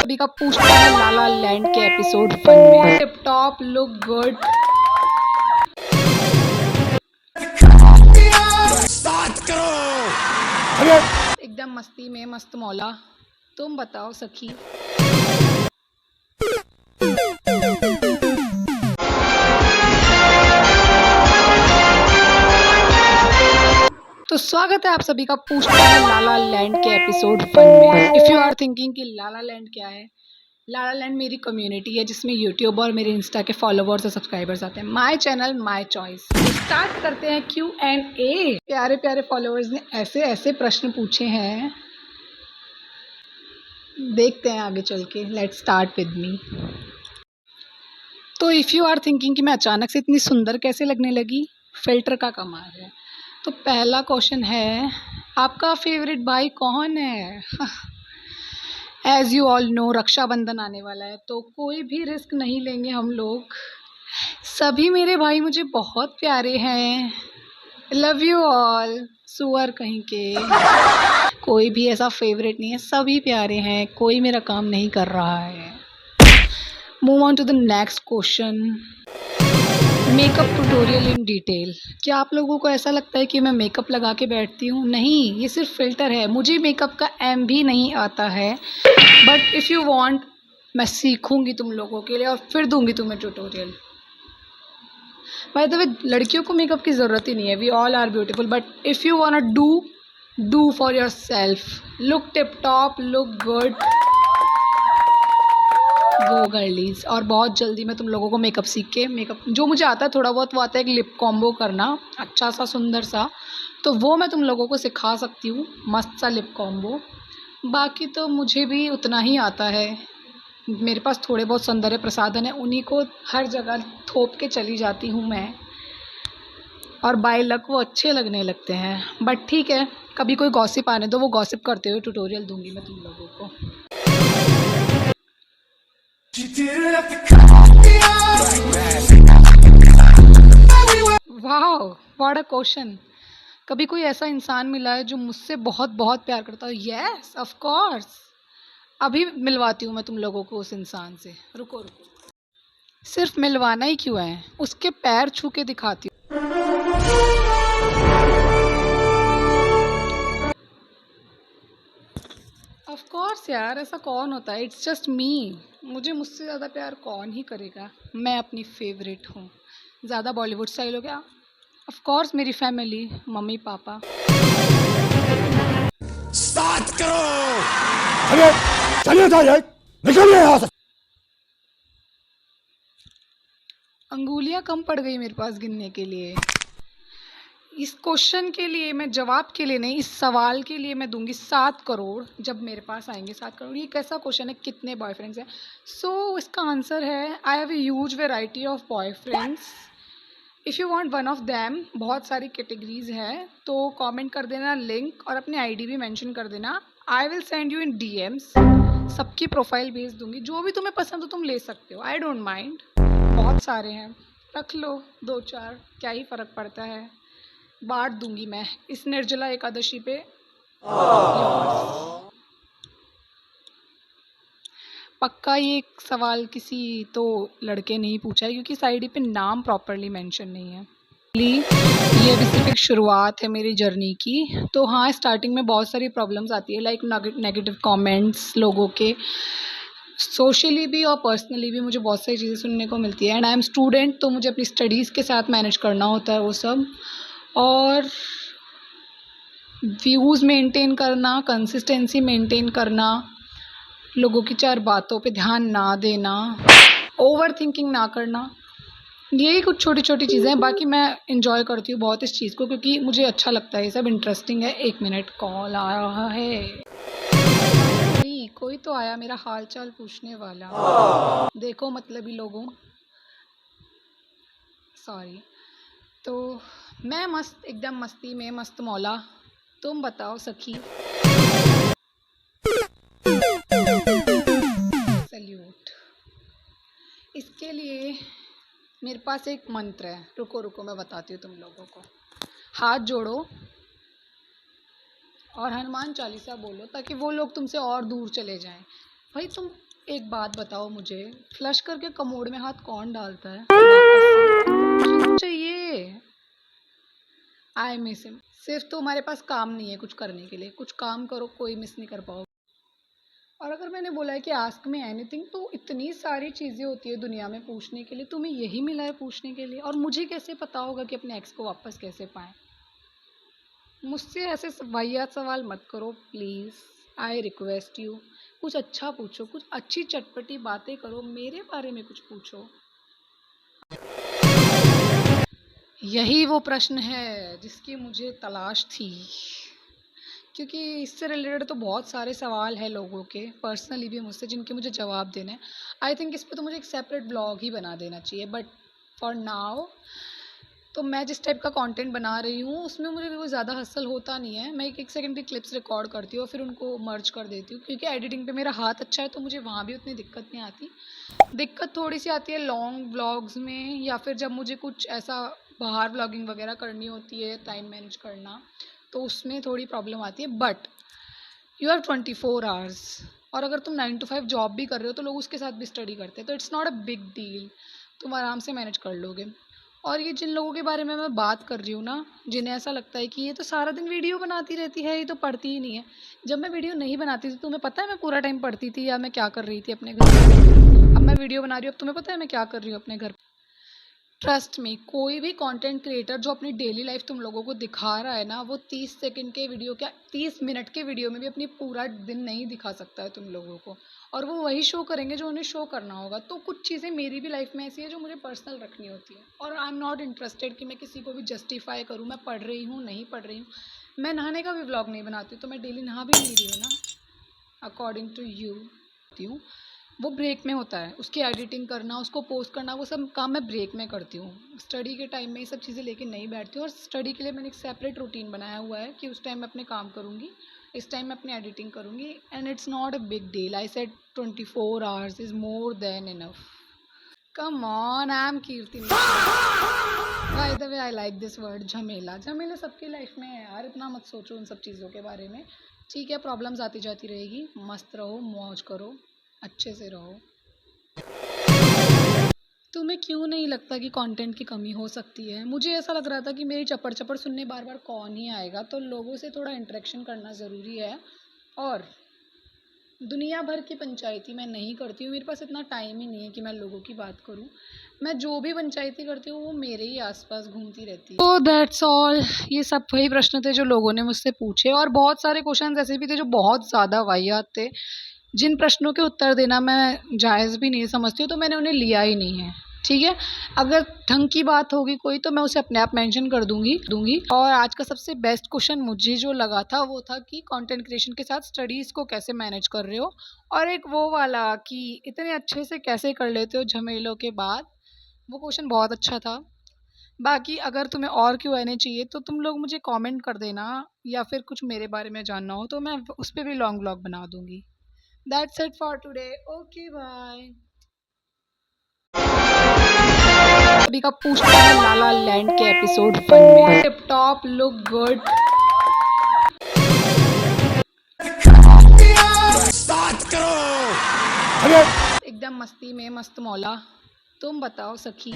सभी का पूछते हैं लाला लैंड के एपिसोड 1 में। Tip top, look good. एकदम मस्ती में मस्त मौला। तुम बताओ सखी। तो स्वागत है आप सभी का पूछते हैं लाला लैंड के एपिसोड 1 में। इफ़ यू आर थिंकिंग कि लाला लैंड क्या है, लाला लैंड मेरी कम्युनिटी है जिसमें यूट्यूब और मेरे इंस्टा के फॉलोवर्स और सब्सक्राइबर्स आते हैं। My channel my choice. तो स्टार्ट करते हैं Q&A। प्यारे प्यारे फॉलोवर्स ने ऐसे ऐसे प्रश्न पूछे हैं, देखते हैं आगे चल के। Let's start with me. तो इफ़ यू आर थिंकिंग कि मैं अचानक से इतनी सुंदर कैसे लगने लगी, फिल्टर का कमाल है। तो पहला क्वेश्चन है, आपका फेवरेट भाई कौन है? As you all know, Rakshabandhan आने वाला है तो कोई भी रिस्क नहीं लेंगे हम लोग। सभी मेरे भाई मुझे बहुत प्यारे हैं। Love you all. सुअर कहीं के। कोई भी ऐसा फेवरेट नहीं है, सभी प्यारे हैं, कोई मेरा काम नहीं कर रहा है। Move on to the next question. Makeup tutorial in detail. क्या आप लोगों को ऐसा लगता है कि मैं मेकअप लगा के बैठती हूँ? नहीं, ये सिर्फ फ़िल्टर है। मुझे मेकअप का एम भी नहीं आता है, बट इफ़ यू वांट मैं सीखूंगी तुम लोगों के लिए और फिर दूंगी तुम्हें ट्यूटोरियल। बाय द वे, लड़कियों को मेकअप की ज़रूरत ही नहीं है। We all are beautiful, but if you want do for yourself. Look tip top, look good, go girlies. और बहुत जल्दी मैं तुम लोगों को मेकअप सीख के, मेकअप जो मुझे आता है थोड़ा बहुत, वो आता है एक लिप कॉम्बो करना अच्छा सा सुंदर सा, तो वो मैं तुम लोगों को सिखा सकती हूँ। मस्त सा लिप कॉम्बो। बाकी तो मुझे भी उतना ही आता है। मेरे पास थोड़े बहुत सौंदर्य प्रसाधन है, उन्हीं को हर जगह थोप के चली जाती हूँ मैं, और बाय लक वो अच्छे लगने लगते हैं। बट ठीक है, कभी कोई गॉसिप आने दो, वो गॉसिप करते हुए ट्यूटोरियल दूंगी मैं तुम लोगों को। वाह, व्हाट अ क्वेश्चन। कभी कोई ऐसा इंसान मिला है जो मुझसे बहुत बहुत प्यार करता हो? Yes, of course. अभी मिलवाती हूँ मैं तुम लोगों को उस इंसान से। रुको रुको, सिर्फ मिलवाना ही क्यों है, उसके पैर छू के दिखाती हूँ। ऑफ कोर्स यार, ऐसा कौन होता है? इट्स जस्ट मी। मुझे मुझसे ज़्यादा प्यार कौन ही करेगा। मैं अपनी फेवरेट हूँ। ज़्यादा बॉलीवुड स्टाइल हो गया। ऑफ कोर्स मेरी फैमिली, मम्मी पापा। स्टार्ट करो। चलिए चलिए चलिए, निकलिए यहाँ से। अंगुलियां कम पड़ गई मेरे पास गिनने के लिए। इस क्वेश्चन के लिए मैं, जवाब के लिए नहीं, इस सवाल के लिए मैं दूंगी 7 करोड़। जब मेरे पास आएंगे 7 करोड़। ये कैसा क्वेश्चन है, कितने बॉयफ्रेंड्स हैं? सो इसका आंसर है, I have a huge variety of boyfriends. If you want one of them, बहुत सारी कैटेगरीज हैं, तो कमेंट कर देना लिंक और अपनी आईडी भी मेंशन कर देना। I will send you in DMs. सबकी प्रोफाइल भेज दूंगी, जो भी तुम्हें पसंद हो तुम ले सकते हो। आई डोंट माइंड, बहुत सारे हैं, रख लो 2-4, क्या ही फ़र्क पड़ता है। बांट दूंगी मैं इस निर्जला एकादशी पे। पक्का ये सवाल किसी तो लड़के ने ही पूछा है, क्योंकि साइड पे नाम प्रॉपरली मेंशन नहीं है। ये अभी सिर्फ एक शुरुआत है मेरी जर्नी की। तो हाँ, स्टार्टिंग में बहुत सारी प्रॉब्लम्स आती है, लाइक नेगेटिव कमेंट्स लोगों के। सोशली भी और पर्सनली भी मुझे बहुत सारी चीज़ें सुनने को मिलती है। एंड आई एम स्टूडेंट, तो मुझे अपनी स्टडीज़ के साथ मैनेज करना होता है वो सब। और व्यूज़ मेंटेन करना, कंसिस्टेंसी मेंटेन करना, लोगों की 4 बातों पे ध्यान ना देना, ओवर थिंकिंग ना करना, यही कुछ छोटी छोटी चीज़ें हैं। बाकी मैं इंजॉय करती हूँ बहुत इस चीज़ को, क्योंकि मुझे अच्छा लगता है, ये सब इंटरेस्टिंग है। 1 मिनट, कॉल आ रहा है। कोई तो आया मेरा हाल चाल पूछने वाला। देखो मतलबी लोगों, सॉरी। तो मैं मस्त, एकदम मस्ती में मस्त मौला। तुम बताओ सखी। सल्यूट। इसके लिए मेरे पास एक मंत्र है। रुको रुको, मैं बताती हूँ तुम लोगों को। हाथ जोड़ो और हनुमान चालीसा बोलो, ताकि वो लोग तुमसे और दूर चले जाएं। भाई तुम एक बात बताओ मुझे, फ्लश करके कमोड में हाथ कौन डालता है वापस से? क्यों चाहिए? I miss him. सिर्फ तुम्हारे पास काम नहीं है कुछ करने के लिए, कुछ काम करो, कोई मिस नहीं कर पाओ। और अगर मैंने बोला है कि आस्क मी एनीथिंग, तो इतनी सारी चीज़ें होती है दुनिया में पूछने के लिए, तुम्हें यही मिला है पूछने के लिए, और मुझे कैसे पता होगा कि अपने एक्स को वापस कैसे पाएं? मुझसे ऐसे वाहियात सवाल मत करो प्लीज़, आई रिक्वेस्ट यू। कुछ अच्छा पूछो, कुछ अच्छी चटपटी बातें करो, मेरे बारे में कुछ पूछो। यही वो प्रश्न है जिसकी मुझे तलाश थी, क्योंकि इससे रिलेटेड तो बहुत सारे सवाल हैं लोगों के, पर्सनली भी मुझसे, जिनके मुझे जवाब देने हैं। आई थिंक इस पे तो मुझे एक सेपरेट ब्लॉग ही बना देना चाहिए, बट फॉर नाउ तो मैं जिस टाइप का कंटेंट बना रही हूँ उसमें मुझे कोई ज़्यादा हसल होता नहीं है। मैं एक एक सेकंड की क्लिप्स रिकॉर्ड करती हूँ और फिर उनको मर्ज कर देती हूँ, क्योंकि एडिटिंग पे मेरा हाथ अच्छा है तो मुझे वहाँ भी उतनी दिक्कत नहीं आती। दिक्कत थोड़ी सी आती है लॉन्ग व्लॉग्स में, या फिर जब मुझे कुछ ऐसा बाहर व्लॉगिंग वगैरह करनी होती है, टाइम मैनेज करना, तो उसमें थोड़ी प्रॉब्लम आती है। बट यू हैव 24 आवर्स, और अगर तुम 9 to 5 जॉब भी कर रहे हो तो लोग उसके साथ भी स्टडी करते हैं, तो it's not a big deal, तुम आराम से मैनेज कर लोगे। और ये जिन लोगों के बारे में मैं बात कर रही हूँ ना, जिन्हें ऐसा लगता है कि ये तो सारा दिन वीडियो बनाती रहती है, ये तो पढ़ती ही नहीं है। जब मैं वीडियो नहीं बनाती थी तो तुम्हें पता है मैं पूरा टाइम पढ़ती थी या मैं क्या कर रही थी अपने घर पे? अब मैं वीडियो बना रही हूँ, अब तुम्हें पता है मैं क्या कर रही हूँ अपने घर पे? ट्रस्ट मी, कोई भी कंटेंट क्रिएटर जो अपनी डेली लाइफ तुम लोगों को दिखा रहा है ना, वो 30 सेकंड के वीडियो, क्या 30 मिनट के वीडियो में भी अपनी पूरा दिन नहीं दिखा सकता है तुम लोगों को। और वो वही शो करेंगे जो उन्हें शो करना होगा। तो कुछ चीज़ें मेरी भी लाइफ में ऐसी है जो मुझे पर्सनल रखनी होती है, और आई एम नॉट इंटरेस्टेड कि मैं किसी को भी जस्टिफाई करूँ मैं पढ़ रही हूँ नहीं पढ़ रही हूँ। मैं नहाने का भी व्लॉग नहीं बनाती, तो मैं डेली नहा भी नहीं रही हूँ ना, अकॉर्डिंग टू यू। वो ब्रेक में होता है, उसकी एडिटिंग करना, उसको पोस्ट करना, वो सब काम मैं ब्रेक में करती हूँ। स्टडी के टाइम में ये सब चीज़ें लेके नहीं बैठती हूँ, और स्टडी के लिए मैंने एक सेपरेट रूटीन बनाया हुआ है कि उस टाइम मैं अपने काम करूँगी, इस टाइम मैं अपनी एडिटिंग करूँगी, and it's not a big deal. I said 24 hours is more than enough. Come on, I am Kirti Mishra. By the way I like this word झमेला। झमेला सबकी लाइफ में है यार, इतना मत सोचो उन सब चीज़ों के बारे में। ठीक है, प्रॉब्लम्स आती जाती रहेगी, मस्त रहो, मौज करो, अच्छे से रहो। तुम्हें क्यों नहीं लगता कि कंटेंट की कमी हो सकती है? मुझे ऐसा लग रहा था कि मेरी चपड़ चपड़ सुनने बार बार कौन ही आएगा, तो लोगों से थोड़ा इंटरेक्शन करना ज़रूरी है। और दुनिया भर की पंचायती मैं नहीं करती हूँ, मेरे पास इतना टाइम ही नहीं है कि मैं लोगों की बात करूँ। मैं जो भी पंचायती करती हूँ वो मेरे ही आसपास घूमती रहती है। तो दैट्स ऑल। ये सब वही प्रश्न थे जो लोगों ने मुझसे पूछे, और बहुत सारे क्वेश्चन ऐसे भी थे जो बहुत ज़्यादा वाहियात थे, जिन प्रश्नों के उत्तर देना मैं जायज़ भी नहीं समझती हूँ, तो मैंने उन्हें लिया ही नहीं है। ठीक है, अगर ढंग की बात होगी कोई तो मैं उसे अपने आप मेंशन कर दूंगी। और आज का सबसे बेस्ट क्वेश्चन मुझे जो लगा था वो था कि कंटेंट क्रिएशन के साथ स्टडीज़ को कैसे मैनेज कर रहे हो, और एक वो वाला कि इतने अच्छे से कैसे कर लेते हो झमेलों के बाद। वो क्वेश्चन बहुत अच्छा था। बाकी अगर तुम्हें और Q&A चाहिए तो तुम लोग मुझे कमेंट कर देना, या फिर कुछ मेरे बारे में जानना हो तो मैं उस पर भी लॉन्ग व्लॉग बना दूंगी। That's it for today. Okay, bye. अभी का पूछता है लाला लैंड के एपिसोड 1 में। Tip top, look good. Start करो। चलिए। एकदम मस्ती में मस्त मौला। तुम बताओ सखी।